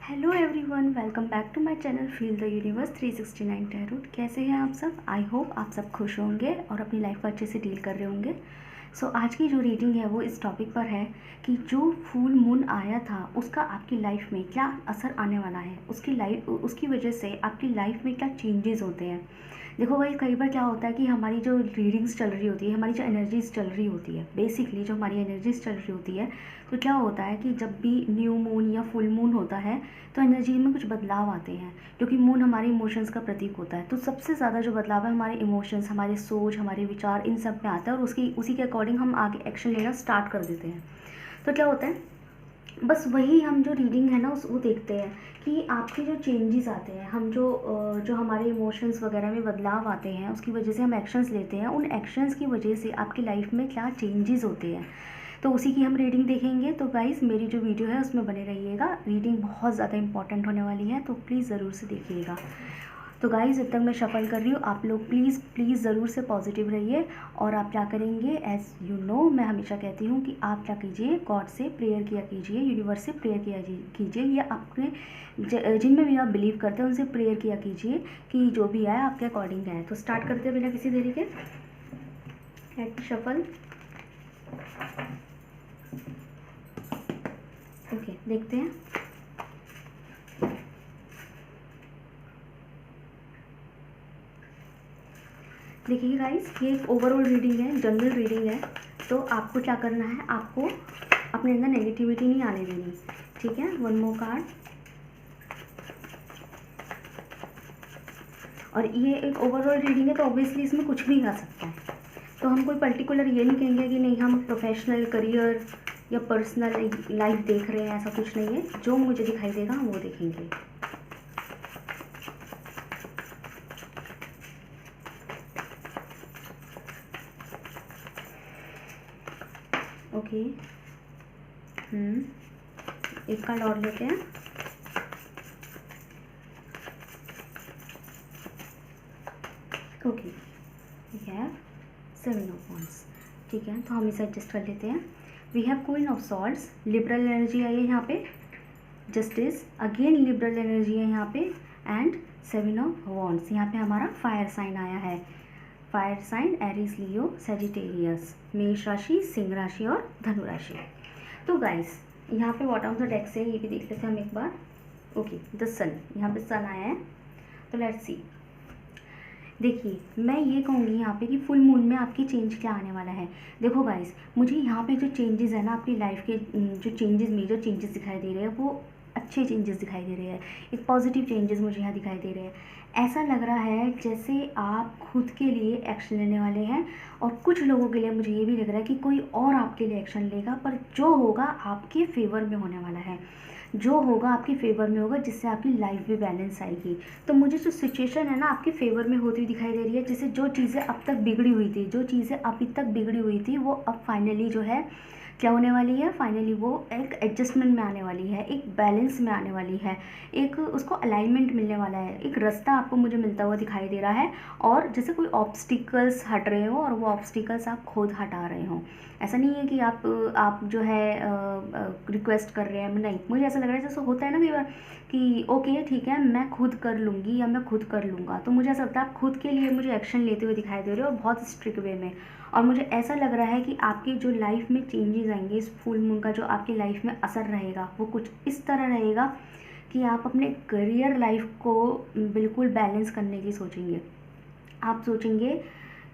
Hello everyone, welcome back to my channel feel the universe 369 tarot. कैसे हैं आप सब? आई होप आप सब खुश होंगे और अपनी लाइफ को अच्छे से डील कर रहे होंगे। सो आज की जो रीडिंग है वो इस टॉपिक पर है कि जो फुल मून आया था उसका आपकी लाइफ में क्या असर आने वाला है, उसकी वजह से आपकी लाइफ में क्या चेंजेस होते हैं। देखो भाई, कई बार क्या होता है कि हमारी जो रीडिंग्स चल रही होती है, हमारी जो एनर्जीज चल रही होती है, बेसिकली जो हमारी एनर्जीज चल रही होती है, तो क्या होता है कि जब भी न्यू मून या फुल मून होता है तो एनर्जी में कुछ बदलाव आते हैं, क्योंकि मून हमारे इमोशंस का प्रतीक होता है। तो सबसे ज़्यादा जो बदलाव है हमारे इमोशंस, हमारी सोच, हमारे विचार, इन सब में आता है और उसी के अकॉर्डिंग हम आगे एक्शन लेना स्टार्ट कर देते हैं। तो क्या होता है, बस वही हम जो रीडिंग है ना वो देखते हैं कि आपके जो चेंजेस आते हैं, हम जो हमारे इमोशंस वगैरह में बदलाव आते हैं, उसकी वजह से हम एक्शंस लेते हैं, उन एक्शंस की वजह से आपकी लाइफ में क्या चेंजेस होते हैं, तो उसी की हम रीडिंग देखेंगे। तो गाइस, मेरी जो वीडियो है उसमें बने रहिएगा, रीडिंग बहुत ज़्यादा इंपॉर्टेंट होने वाली है, तो प्लीज़ ज़रूर से देखिएगा। तो गाइस, जब तक मैं शफल कर रही हूँ, आप लोग प्लीज़ प्लीज़ ज़रूर से पॉजिटिव रहिए। और आप क्या करेंगे, एज़ यू नो, मैं हमेशा कहती हूँ कि आप क्या कीजिए, गॉड से प्रेयर किया कीजिए, यूनिवर्स से प्रेयर किया कीजिए, या अपने जिनमें भी आप बिलीव करते हैं उनसे प्रेयर किया कीजिए कि जो भी आए आपके अकॉर्डिंग आए। तो स्टार्ट करते हैं बिना किसी देरी के। Let me shuffle. ओके, देखते हैं। देखिए गाइस, ये एक ओवरऑल रीडिंग है, जनरल रीडिंग है। तो आपको क्या करना है, आपको अपने अंदर नेगेटिविटी नहीं आने देनी, ठीक है। One more card. और ये एक ओवरऑल रीडिंग है, तो ऑब्वियसली इसमें कुछ भी आ सकता है। तो हम कोई पर्टिकुलर ये नहीं कहेंगे कि नहीं हम प्रोफेशनल करियर या पर्सनल लाइफ देख रहे हैं, ऐसा कुछ नहीं है। जो मुझे दिखाई देगा हम वो देखेंगे। ओके, एक कार्ड और लेते हैं। Okay, we have 7 of wands, ठीक है। तो हम इसे एडजस्ट कर लेते हैं। We have queen of swords, liberal energy आई है यहाँ पे, जस्टिस, अगेन लिबरल एनर्जी है यहाँ पे, एंड 7 ऑफ वांड्स। यहाँ पे हमारा फायर साइन आया है, फायर साइन एरीज, लियो, सेजिटेरियस, मेष राशि, सिंह राशि और धनु राशि। तो गाइस, यहाँ पे बॉटम ऑफ द डेक से ये भी देख लेते हैं हम एक बार। ओके, द सन, यहाँ पे सन आया है। तो लेट्स सी। देखिए, मैं ये कहूँगी यहाँ पे कि फुल मून में आपकी चेंज क्या आने वाला है। देखो गाइस, मुझे यहाँ पे जो चेंजेस है ना आपकी लाइफ के, जो चेंजेस, मेजर चेंजेस दिखाई दे रहे हैं, वो अच्छे चेंजेस दिखाई दे रहे हैं। एक पॉजिटिव चेंजेस मुझे यहाँ दिखाई दे रहे हैं। ऐसा लग रहा है जैसे आप खुद के लिए एक्शन लेने वाले हैं, और कुछ लोगों के लिए मुझे ये भी लग रहा है कि कोई और आपके लिए एक्शन लेगा, पर जो होगा आपके फेवर में होने वाला है, जो होगा आपके फेवर में होगा, जिससे आपकी लाइफ भी बैलेंस आएगी। तो मुझे जो सिचुएशन है ना आपके फेवर में होती हुई दिखाई दे रही है, जैसे जो चीज़ें अब तक बिगड़ी हुई थी, जो चीज़ें अभी तक बिगड़ी हुई थी, वो अब फाइनली जो है क्या होने वाली है, फाइनली वो एक एडजस्टमेंट में आने वाली है, एक बैलेंस में आने वाली है, एक उसको अलाइनमेंट मिलने वाला है, एक रास्ता आपको मुझे मिलता हुआ दिखाई दे रहा है। और जैसे कोई ऑब्स्टिकल्स हट रहे हो और वो ऑब्स्टिकल्स आप खुद हटा रहे हो। ऐसा नहीं है कि आप जो है रिक्वेस्ट कर रहे हैं, नहीं, मुझे ऐसा लग रहा है जैसे होता है ना कई बार कि ओके ठीक है, मैं खुद कर लूँगी या मैं खुद कर लूँगा। तो मुझे ऐसा लगता है आप खुद के लिए मुझे एक्शन लेते हुए दिखाई दे रहे हो, और बहुत स्ट्रिक्ट वे में। और मुझे ऐसा लग रहा है कि आपकी जो लाइफ में चेंजेस आएंगे, इस फुल मून का जो आपकी लाइफ में असर रहेगा वो कुछ इस तरह रहेगा कि आप अपने करियर लाइफ को बिल्कुल बैलेंस करने की सोचेंगे। आप सोचेंगे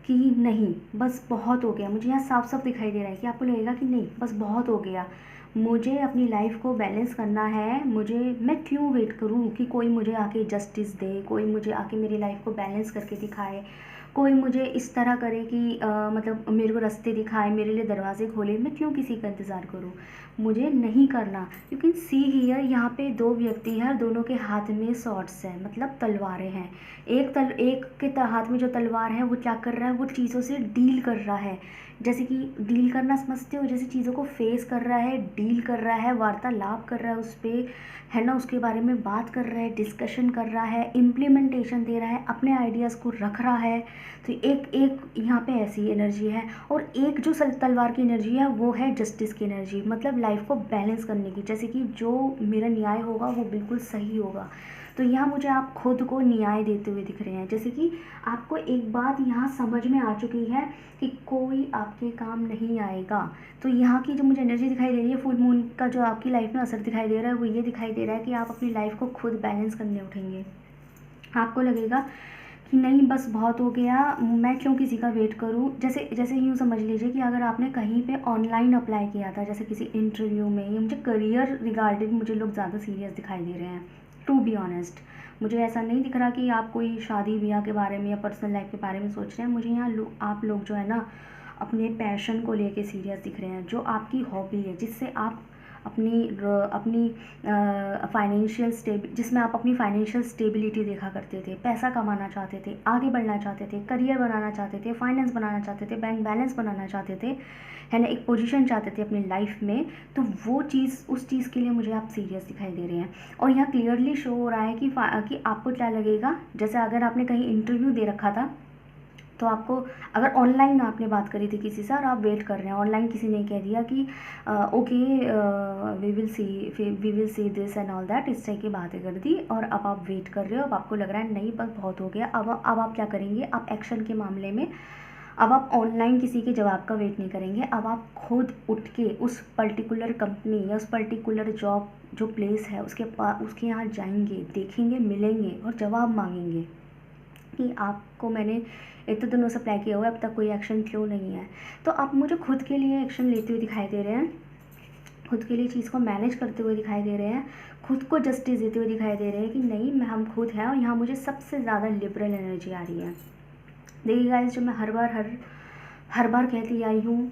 कि नहीं, बस बहुत हो गया। मुझे यहाँ साफ साफ दिखाई दे रहा है कि आपको लगेगा कि नहीं, बस बहुत हो गया, मुझे अपनी लाइफ को बैलेंस करना है। मैं क्यों वेट करूँ कि कोई मुझे आके जस्टिस दे, कोई मुझे आके मेरी लाइफ को बैलेंस करके दिखाए, कोई मुझे इस तरह करे कि मतलब मेरे को रास्ते दिखाए, मेरे लिए दरवाजे खोले। मैं क्यों किसी का इंतज़ार करूँ, मुझे नहीं करना। यू कैन सी हियर, यहाँ पे 2 व्यक्ति हैं, दोनों के हाथ में सॉर्ड्स हैं, मतलब तलवारें हैं। एक के हाथ में जो तलवार है वो क्या कर रहा है, वो चीज़ों से डील कर रहा है। जैसे कि डील करना समझते हो, जैसे चीज़ों को फेस कर रहा है, डील कर रहा है, वार्तालाप कर रहा है उस पर, है ना, उसके बारे में बात कर रहा है, डिस्कशन कर रहा है, इम्प्लीमेंटेशन दे रहा है, अपने आइडियाज़ को रख रहा है। तो एक एक यहाँ पे ऐसी एनर्जी है, और एक जो तलवार की एनर्जी है वो है जस्टिस की एनर्जी, मतलब लाइफ को बैलेंस करने की, जैसे कि जो मेरा न्याय होगा वो बिल्कुल सही होगा। तो यहाँ मुझे आप खुद को न्याय देते हुए दिख रहे हैं, जैसे कि आपको एक बात यहाँ समझ में आ चुकी है कि कोई आपके काम नहीं आएगा। तो यहाँ की जो मुझे एनर्जी दिखाई दे रही है फुल मून का, जो आपकी लाइफ में असर दिखाई दे रहा है वो ये दिखाई दे रहा है कि आप अपनी लाइफ को खुद बैलेंस करने उठेंगे। आपको लगेगा कि नहीं बस बहुत हो गया, मैं क्यों किसी का वेट करूं। जैसे जैसे यूँ समझ लीजिए कि अगर आपने कहीं पे ऑनलाइन अप्लाई किया था, जैसे किसी इंटरव्यू में, या मुझे करियर रिगार्डिंग मुझे लोग ज़्यादा सीरियस दिखाई दे रहे हैं, टू बी ऑनेस्ट। मुझे ऐसा नहीं दिख रहा कि आप कोई शादी ब्याह के बारे में या पर्सनल लाइफ के बारे में सोच रहे हैं। मुझे यहाँ आप लोग जो है ना अपने पैशन को लेके सीरियस दिख रहे हैं, जो आपकी हॉबी है, जिससे आप अपनी जिसमें आप अपनी फाइनेंशियल स्टेबिलिटी देखा करते थे, पैसा कमाना चाहते थे, आगे बढ़ना चाहते थे, करियर बनाना चाहते थे, फाइनेंस बनाना चाहते थे, बैंक बैलेंस बनाना चाहते थे, है ना, एक पोजीशन चाहते थे अपनी लाइफ में। तो वो चीज़, उस चीज़ के लिए मुझे आप सीरियस दिखाई दे रहे हैं। और यहाँ क्लियरली शो हो रहा है कि आपको क्या लगेगा, जैसे अगर आपने कहीं इंटरव्यू दे रखा था, तो आपको अगर ऑनलाइन आपने बात करी थी किसी से और आप वेट कर रहे हैं, ऑनलाइन किसी ने कह दिया कि okay we will see this and all that, इस तरह की बातें कर दी, और अब आप वेट कर रहे हो, अब आपको लग रहा है नहीं बस बहुत हो गया। अब आप क्या करेंगे, आप एक्शन के मामले में अब आप ऑनलाइन किसी के जवाब का वेट नहीं करेंगे, अब आप खुद उठ के उस पर्टिकुलर कंपनी या उस पर्टिकुलर जॉब जो प्लेस है उसके यहाँ जाएंगे, देखेंगे, मिलेंगे और जवाब मांगेंगे कि आपको मैंने इतने दिनों से अप्लाई किया हुआ है, अब तक कोई एक्शन क्यों नहीं है। तो आप मुझे खुद के लिए एक्शन लेते हुए दिखाई दे रहे हैं, खुद के लिए चीज़ को मैनेज करते हुए दिखाई दे रहे हैं, खुद को जस्टिस देते हुए दिखाई दे रहे हैं कि नहीं मैं हम खुद हैं। और यहाँ मुझे सबसे ज़्यादा लिबरल एनर्जी आ रही है। देखिए गाइस, जो मैं हर बार कहती आई हूँ,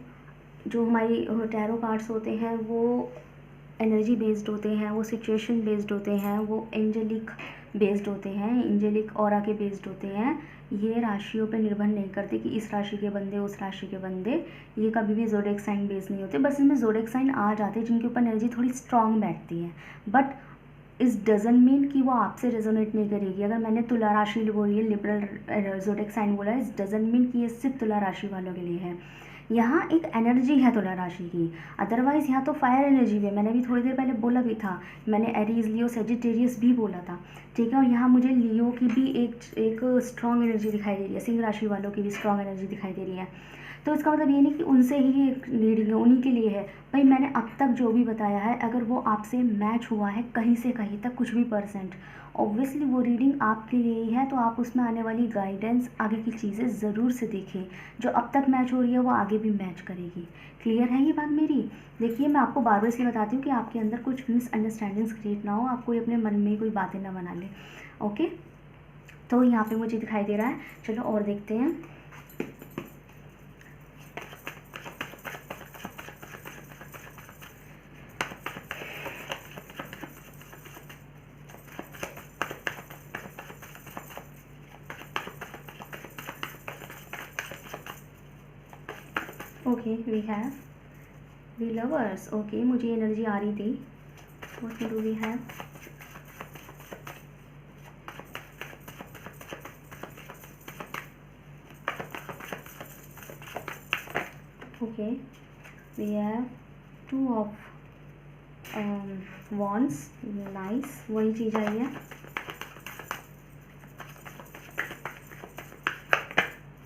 जो हमारी टैरो कार्ड्स होते हैं वो एनर्जी बेस्ड होते हैं, वो सिचुएशन बेस्ड होते हैं, वो एंजेलिक बेस्ड होते हैं, एंजेलिक ऑरा के बेस्ड होते हैं। ये राशियों पे निर्भर नहीं करते कि इस राशि के बंदे उस राशि के बंदे, ये कभी भी ज़ोडिएक साइन बेस्ड नहीं होते। बस इसमें ज़ोडिएक साइन आ जाते हैं जिनके ऊपर एनर्जी थोड़ी स्ट्रांग बैठती है, बट इस डजन मीन कि वो आपसे रेजोनेट नहीं करेगी। अगर मैंने तुला राशि बोली है, लिबरल ज़ोडिएक साइन बोला है, इस डजन मीन कि ये सिर्फ तुला राशि वालों के लिए है। यहाँ एक एनर्जी है तुला राशि की, अदरवाइज़ यहाँ तो फायर एनर्जी भी है। मैंने भी थोड़ी देर पहले बोला भी था, मैंने एरीज, लियो, सेजिटेरियस भी बोला था, ठीक है। और यहाँ मुझे लियो की भी एक स्ट्रॉन्ग एनर्जी दिखाई दे रही है, सिंह राशि वालों की भी स्ट्रॉन्ग एनर्जी दिखाई दे रही है। तो इसका मतलब ये नहीं कि उनसे ही रीडिंग है, उन्हीं के लिए है। भाई मैंने अब तक जो भी बताया है, अगर वो आपसे मैच हुआ है कहीं से कहीं तक कुछ भी परसेंट, ऑब्वियसली वो रीडिंग आपके लिए ही है। तो आप उसमें आने वाली गाइडेंस, आगे की चीज़ें ज़रूर से देखें। जो अब तक मैच हो रही है वो आगे भी मैच करेगी। क्लियर है ये बात मेरी? देखिए, मैं आपको बार बार इसलिए बताती हूँ कि आपके अंदर कुछ मिसअंडरस्टैंडिंग्स क्रिएट ना हो, आप कोई अपने मन में कोई बातें ना बना लें। ओके, तो यहाँ पे मुझे दिखाई दे रहा है। चलो और देखते हैं। Okay, we have the lovers. Okay, मुझे एनर्जी आ रही थी। What do we have? Okay, we have 2 of wands। Nice, वही चीज़ आई है।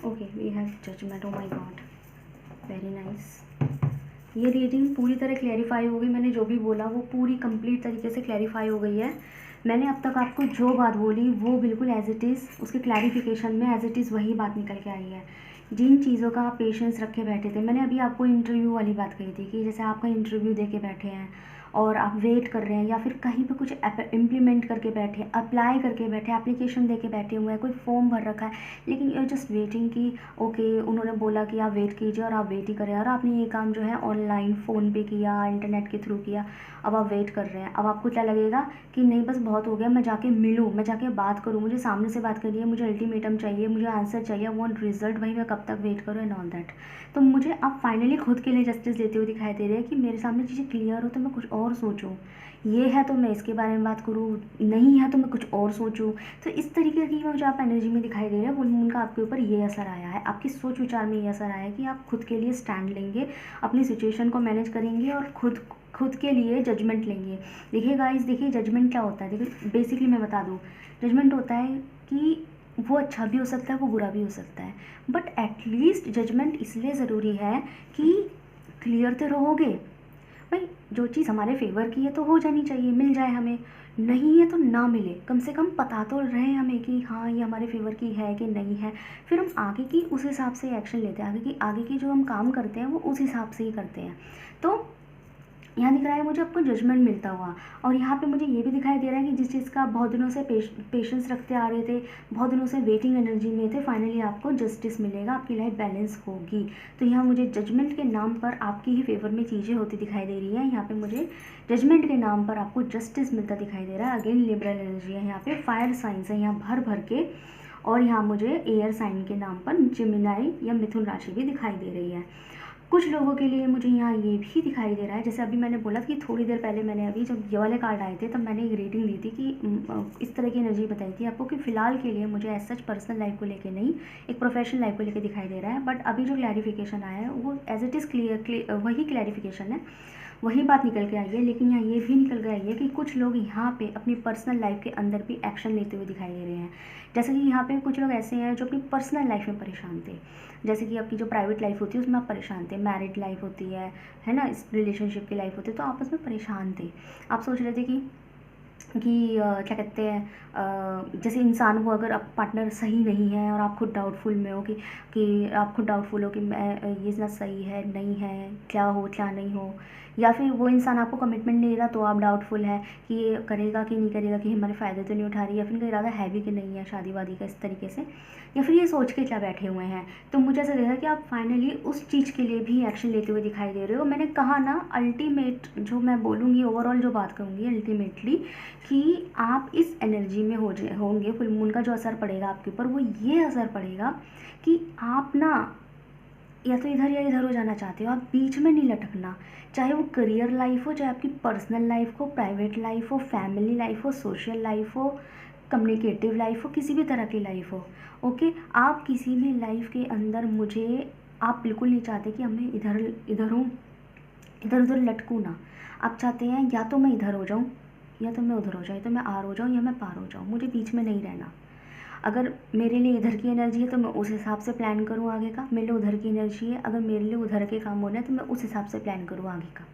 Okay, we have judgement. Oh my god, very nice. ये रीडिंग पूरी तरह क्लैरिफाई हो गई। मैंने जो भी बोला वो पूरी कंप्लीट तरीके से क्लैरिफाई हो गई है। मैंने अब तक आपको जो बात बोली वो बिल्कुल एज इट इज़, उसके क्लैरिफिकेशन में एज इट इज़ वही बात निकल के आई है। जिन चीज़ों का आप पेशेंस रखे बैठे थे, मैंने अभी आपको इंटरव्यू वाली बात कही थी कि जैसे आपका इंटरव्यू दे के बैठे हैं और आप वेट कर रहे हैं, या फिर कहीं पे कुछ इम्प्लीमेंट करके बैठे, अप्लाई करके बैठे, एप्लीकेशन दे के बैठे हुए हैं, कोई फॉर्म भर रखा है, लेकिन यू जस्ट वेटिंग कि ओके उन्होंने बोला कि आप वेट कीजिए और आप वेट ही कर रहे हैं, और आपने ये काम जो है ऑनलाइन फ़ोन पे किया, इंटरनेट के थ्रू किया, अब आप वेट कर रहे हैं। अब आपको क्या लगेगा कि नहीं बस बहुत हो गया, मैं जाके मिलूँ, मैं जाके बात करूँ, मुझे सामने से बात करनी है, मुझे अल्टीमेटम चाहिए, मुझे आंसर चाहिए, वांट रिजल्ट, भाई मैं कब तक वेट करूँ एंड ऑल दैट। तो मुझे अब फाइनली खुद के लिए जस्टिस देते हुए दिखाई दे रहे हैं कि मेरे सामने चीज़ें क्लियर हो तो मैं कुछ और सोचूं, ये है तो मैं इसके बारे में बात करूँ, नहीं है तो मैं कुछ और सोचूं। तो इस तरीके की मुझे आप एनर्जी में दिखाई दे रहे हैं। फुल मून का आपके ऊपर ये असर आया है, आपकी सोच विचार में ये असर आया है कि आप खुद के लिए स्टैंड लेंगे, अपनी सिचुएशन को मैनेज करेंगे और खुद के लिए जजमेंट लेंगे। देखिए गाइस, देखिए जजमेंट क्या होता है। देखिए बेसिकली मैं बता दूँ, जजमेंट होता है कि वो अच्छा भी हो सकता है, वो बुरा भी हो सकता है, बट एटलीस्ट जजमेंट इसलिए ज़रूरी है कि क्लियर तो रहोगे भाई। जो चीज़ हमारे फेवर की है तो हो जानी चाहिए, मिल जाए हमें, नहीं है तो ना मिले, कम से कम पता तो रहे हमें कि हाँ ये हमारे फेवर की है कि नहीं है। फिर हम आगे की उस हिसाब से एक्शन लेते हैं, आगे की जो हम काम करते हैं वो उस हिसाब से ही करते हैं। तो यहाँ दिख रहा है मुझे आपको जजमेंट मिलता हुआ, और यहाँ पे मुझे ये भी दिखाई दे रहा है कि जिस चीज़ का आप बहुत दिनों से पेशेंस रखते आ रहे थे, बहुत दिनों से वेटिंग एनर्जी में थे, फाइनली आपको जस्टिस मिलेगा, आपकी लाइफ बैलेंस होगी। तो यहाँ मुझे जजमेंट के नाम पर आपकी ही फेवर में चीज़ें होती दिखाई दे रही हैं। यहाँ पे मुझे जजमेंट के नाम पर आपको जस्टिस मिलता दिखाई दे रहा है। अगेन लिबरल एनर्जी है, यहाँ पे फायर साइंस है यहाँ भर भर के, और यहाँ मुझे एयर साइन के नाम पर जेमिनी या मिथुन राशि भी दिखाई दे रही है। कुछ लोगों के लिए मुझे यहाँ ये भी दिखाई दे रहा है, जैसे अभी मैंने बोला कि थोड़ी देर पहले मैंने अभी जब ये वाले कार्ड आए थे तब मैंने एक रीडिंग दी थी कि इस तरह की एनर्जी बताई थी आपको कि फ़िलहाल के लिए मुझे एज सच पर्सनल लाइफ को लेके नहीं, एक प्रोफेशनल लाइफ को लेके दिखाई दे रहा है। बट अभी जो क्लैरिफिकेशन आया है वो एज इट इज़ क्लियर वही क्लैरिफिकेशन है, वही बात निकल के आई है। लेकिन यहाँ ये भी निकल के आई है कि कुछ लोग यहाँ पे अपनी पर्सनल लाइफ के अंदर भी एक्शन लेते हुए दिखाई दे रहे हैं। जैसे कि यहाँ पे कुछ लोग ऐसे हैं जो अपनी पर्सनल लाइफ में परेशान थे, जैसे कि आपकी जो प्राइवेट लाइफ होती है उसमें आप परेशान थे, मैरिड लाइफ होती है ना, इस रिलेशनशिप की लाइफ होती है, तो आपस में परेशान थे। आप सोच रहे थे कि क्या कहते हैं, जैसे इंसान वो अगर आप पार्टनर सही नहीं है और आप खुद डाउटफुल में हो कि आप खुद डाउटफुल हो कि मैं ये ना सही है नहीं है, क्या हो क्या नहीं हो, या फिर वो इंसान आपको कमिटमेंट नहीं दे रहा तो आप डाउटफुल है कि ये करेगा कि नहीं करेगा, कि हमारे फ़ायदे तो नहीं उठा रही, या फिर इनका इरादा है भी कि नहीं है शादी वादी का, इस तरीके से, या फिर ये सोच के क्या बैठे हुए हैं। तो मुझे ऐसा देखा कि आप फाइनली उस चीज़ के लिए भी एक्शन लेते हुए दिखाई दे रहे हो। मैंने कहा ना, अल्टीमेट जो मैं बोलूँगी, ओवरऑल जो बात कहूँगी अल्टीमेटली, कि आप इस एनर्जी में होंगे। फुल मून का जो असर पड़ेगा आपके ऊपर वो ये असर पड़ेगा कि आप ना या तो इधर या इधर हो जाना चाहते हो, आप बीच में नहीं लटकना। चाहे वो करियर लाइफ हो, चाहे आपकी पर्सनल लाइफ हो, प्राइवेट लाइफ हो, फैमिली लाइफ हो, सोशल लाइफ हो, कम्युनिकेटिव लाइफ हो, किसी भी तरह की लाइफ हो, ओके। आप किसी भी लाइफ के अंदर आप बिल्कुल नहीं चाहते कि मैं इधर इधर हूँ, इधर उधर लटकूँ ना। आप चाहते हैं या तो मैं इधर हो जाऊँ या तो मैं उधर हो जाऊँ, या तो मैं आर हो जाऊँ या मैं पार हो जाऊँ, मुझे बीच में नहीं रहना। अगर मेरे लिए इधर की एनर्जी है तो मैं उस हिसाब से प्लान करूँ आगे का, मेरे लिए उधर की एनर्जी है, अगर मेरे लिए उधर के काम होना है तो मैं उस हिसाब से प्लान करूँ आगे का।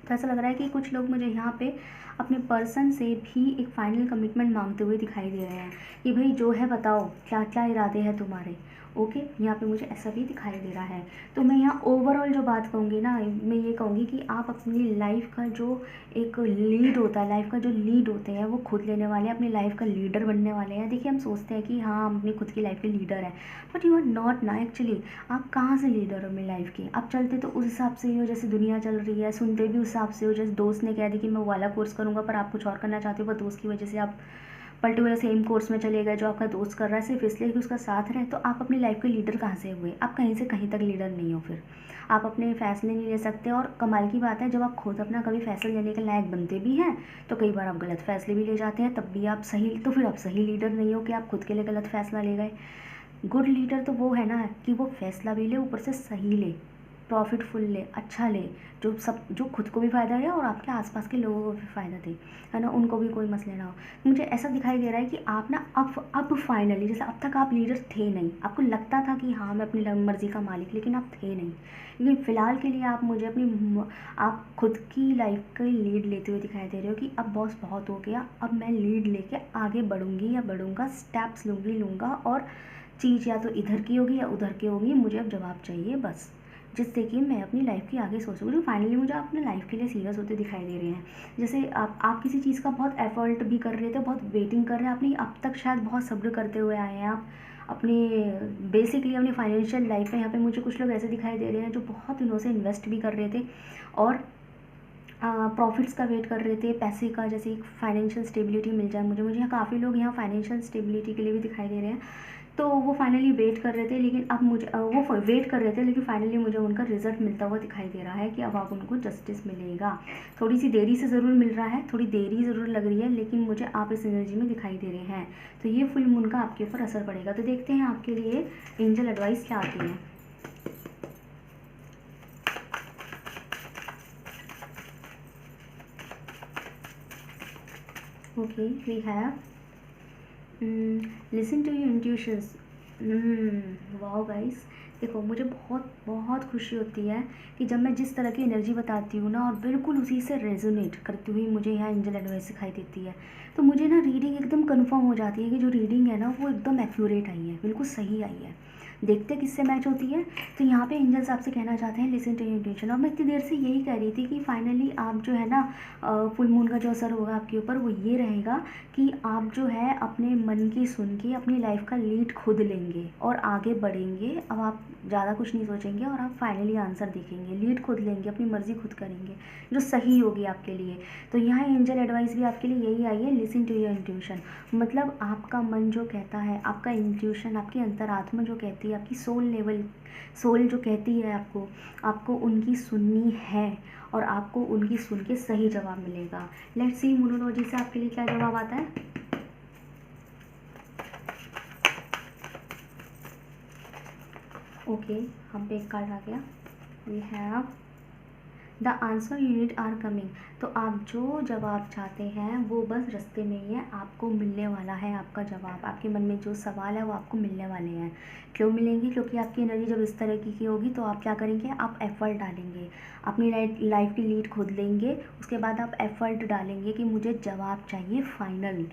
तो ऐसा लग रहा है कि कुछ लोग मुझे यहाँ पे अपने पर्सन से भी एक फाइनल कमिटमेंट मांगते हुए दिखाई दे रहे हैं कि भाई जो है बताओ क्या क्या इरादे हैं तुम्हारे, ओके। यहाँ पे मुझे ऐसा भी दिखाई दे रहा है। तो मैं यहाँ ओवरऑल जो बात कहूँगी ना, मैं ये कहूँगी कि आप अपनी लाइफ का जो एक लीड होता है, लाइफ का जो लीड होते हैं वो खुद लेने वाले हैं, अपनी लाइफ का लीडर बनने वाले हैं। देखिए हम सोचते हैं कि हाँ हम अपनी खुद की लाइफ के लीडर हैं, बट यू आर नॉट ना एक्चुअली। आप कहाँ से लीडर हो अपनी लाइफ के? आप चलते तो उस हिसाब से ही हो जैसे दुनिया चल रही है, सुनते भी उस हिसाब से हो। जैसे दोस्त ने कह दी कि मैं वाला कोर्स करूँगा पर आप कुछ और करना चाहते हो, पर दोस्त की वजह से आप पर्टिकुलर सेम कोर्स में चले गए जो आपका दोस्त कर रहा है सिर्फ इसलिए कि उसका साथ रहे, तो आप अपनी लाइफ के लीडर कहाँ से हुए? आप कहीं से कहीं तक लीडर नहीं हो। फिर आप अपने फैसले नहीं ले सकते, और कमाल की बात है जब आप खुद अपना कभी फैसला लेने के लायक बनते भी हैं तो कई बार आप गलत फैसले भी ले जाते हैं, तब भी आप सही, तो फिर आप सही लीडर नहीं हो कि आप खुद के लिए गलत फैसला ले गए। गुड लीडर तो वो है ना कि वो फैसला भी ले, ऊपर से सही ले, प्रॉफिटफुल ले, अच्छा ले, जो खुद को भी फ़ायदा है और आपके आसपास के लोगों को भी फ़ायदा दे, है ना, उनको भी कोई मसले ना हो। मुझे ऐसा दिखाई दे रहा है कि आप ना अब फाइनली, जैसे अब तक आप लीडर थे नहीं, आपको लगता था कि हाँ मैं अपनी मर्ज़ी का मालिक, लेकिन आप थे नहीं। लेकिन फ़िलहाल के लिए आप मुझे आप खुद की लाइफ का लीड लेते हुए दिखाई दे रहे हो कि अब बॉस बहुत हो गया, अब मैं लीड लेके आगे बढ़ूँगी या बढ़ूँगा, स्टेप्स लूँगा, और चीज़ या तो इधर की होगी या उधर की होगी, मुझे अब जवाब चाहिए बस, जिससे कि मैं अपनी लाइफ की आगे सोच सकूँ। तो फाइनली मुझे अपने लाइफ के लिए सीरियस होते दिखाई दे रहे हैं। जैसे आप किसी चीज़ का बहुत एफर्ट भी कर रहे थे, बहुत वेटिंग कर रहे हैं अपनी, अब तक शायद बहुत सब्र करते हुए आए हैं आप अपनी बेसिकली अपनी फाइनेंशियल लाइफ में। यहाँ पे मुझे कुछ लोग ऐसे दिखाई दे रहे हैं जो बहुत दिनों से इन्वेस्ट भी कर रहे थे और प्रॉफिट्स का वेट कर रहे थे, पैसे का, जैसे एक फाइनेंशियल स्टेबिलिटी मिल जाए मुझे यहाँ काफ़ी लोग यहाँ फाइनेंशियल स्टेबिलिटी के लिए भी दिखाई दे रहे हैं। तो वो फाइनली वेट कर रहे थे, लेकिन अब मुझे वो वेट कर रहे थे, लेकिन फाइनली मुझे उनका रिजल्ट मिलता हुआ दिखाई दे रहा है कि अब आप उनको जस्टिस मिलेगा। थोड़ी सी देरी से ज़रूर मिल रहा है, थोड़ी देरी ज़रूर लग रही है, लेकिन मुझे आप इस एनर्जी में दिखाई दे रहे हैं। तो ये फुल मून का आपके ऊपर असर पड़ेगा। तो देखते हैं आपके लिए एंजल एडवाइस क्या आती है। Okay, we have listen to your intuitions. Wow guys, देखो मुझे बहुत बहुत खुशी होती है कि जब मैं जिस तरह की एनर्जी बताती हूँ ना और बिल्कुल उसी से रेजोनेट करती हुई मुझे यहाँ एंजल एडवाइस दिखाई देती है, तो मुझे ना रीडिंग एकदम कंफर्म हो जाती है कि जो रीडिंग है ना वो एकदम एक्यूरेट आई है, बिल्कुल सही आई है। देखते किससे मैच होती है। तो यहाँ पे एंजल्स आपसे कहना चाहते हैं लिसन टू योर इंट्यूशन। और मैं इतनी देर से यही कह रही थी कि फाइनली आप जो है ना फुल मून का जो असर होगा आपके ऊपर वो ये रहेगा कि आप जो है अपने मन की सुन के अपनी लाइफ का लीड खुद लेंगे और आगे बढ़ेंगे। अब आप ज़्यादा कुछ नहीं सोचेंगे और आप फाइनली आंसर देखेंगे, लीड खुद लेंगे, अपनी मर्ज़ी खुद करेंगे जो सही होगी आपके लिए। तो यहाँ एंजल एडवाइस भी आपके लिए यही आई है, लिसन टू योर इंट्यूशन। मतलब आपका मन जो कहता है, आपका इंट्यूशन, आपकी अंतरात्मा जो कहती है, आपकी सोल जो कहती है आपको उनकी सुननी है और आपको उनकी सुन के सही जवाब मिलेगा। लेट्स सी न्यूमरोलॉजी से आपके लिए क्या जवाब आता है। ओके, हम पे एक कार्ड आ गया। We have the answer you need are coming. तो आप जो जवाब चाहते हैं वो बस रास्ते में ही है, आपको मिलने वाला है आपका जवाब। आपके मन में जो सवाल है वो आपको मिलने वाले हैं। क्यों मिलेंगे? क्योंकि आपकी एनर्जी जब इस तरह की होगी तो आप क्या करेंगे, आप एफर्ट डालेंगे, अपनी लाइफ की लीड खुद लेंगे। उसके बाद आप एफर्ट डालेंगे कि मुझे जवाब चाहिए फाइनल,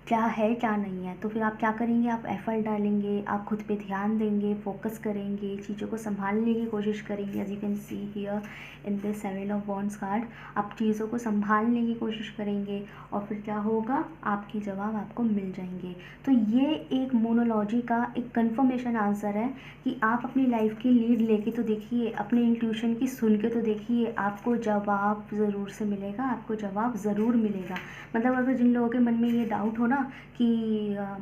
क्या है क्या नहीं है। तो फिर आप क्या करेंगे, आप एफर्ट डालेंगे, आप खुद पे ध्यान देंगे, फोकस करेंगे, चीज़ों को संभालने की कोशिश करेंगे। As you can see here in this 7 of wands card, आप चीज़ों को संभालने की कोशिश करेंगे और फिर क्या होगा, आपके जवाब आपको मिल जाएंगे। तो ये एक मोनोलॉजी का एक कंफर्मेशन आंसर है कि आप अपनी लाइफ की लीड लेके तो देखिए, अपने इंट्यूशन की सुन के तो देखिए, आपको जवाब ज़रूर से मिलेगा, आपको जवाब ज़रूर मिलेगा। मतलब अगर जिन लोगों के मन में ये डाउट हो ना कि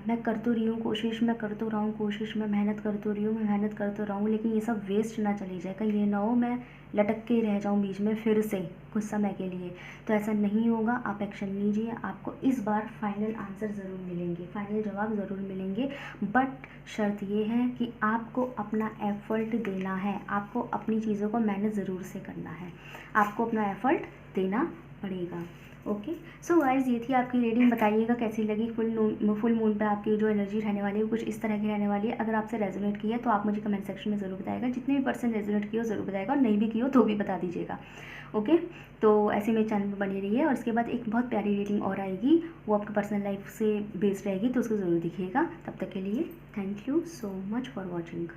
मैं कर तो रही हूँ कोशिश, मैं कर तो रहा हूँ कोशिश, मैं मेहनत कर तो रही हूँ, मैं मेहनत कर तो रहा हूँ, लेकिन ये सब वेस्ट ना चली जाए, कहीं ये ना हो मैं लटक के रह जाऊँ बीच में फिर से कुछ समय के लिए। तो ऐसा नहीं होगा, आप एक्शन लीजिए, आपको इस बार फाइनल आंसर ज़रूर मिलेंगे, फाइनल जवाब ज़रूर मिलेंगे। बट शर्त ये है कि आपको अपना एफर्ट देना है, आपको अपनी चीज़ों को मेहनत ज़रूर से करना है, आपको अपना एफर्ट देना पड़ेगा। ओके, सो गाइज ये थी आपकी रीडिंग। बताइएगा कैसी लगी। फुल मून पे आपकी जो एनर्जी रहने वाली है कुछ इस तरह की रहने वाली है। अगर आपसे रेजोनेट की है तो आप मुझे कमेंट सेक्शन में ज़रूर बताएगा, जितने भी पर्सन रेजोनेट की हो ज़रूर बताएगा, और नहीं भी की हो तो भी बता दीजिएगा। ओके, तो ऐसे मेरे चैनल पर बने रहिए। और इसके बाद एक बहुत प्यारी रीडिंग और आएगी, वो आपकी पर्सनल लाइफ से बेस्ड रहेगी, तो उसको ज़रूर दिखिएगा। तब तक के लिए thank you so much for watching.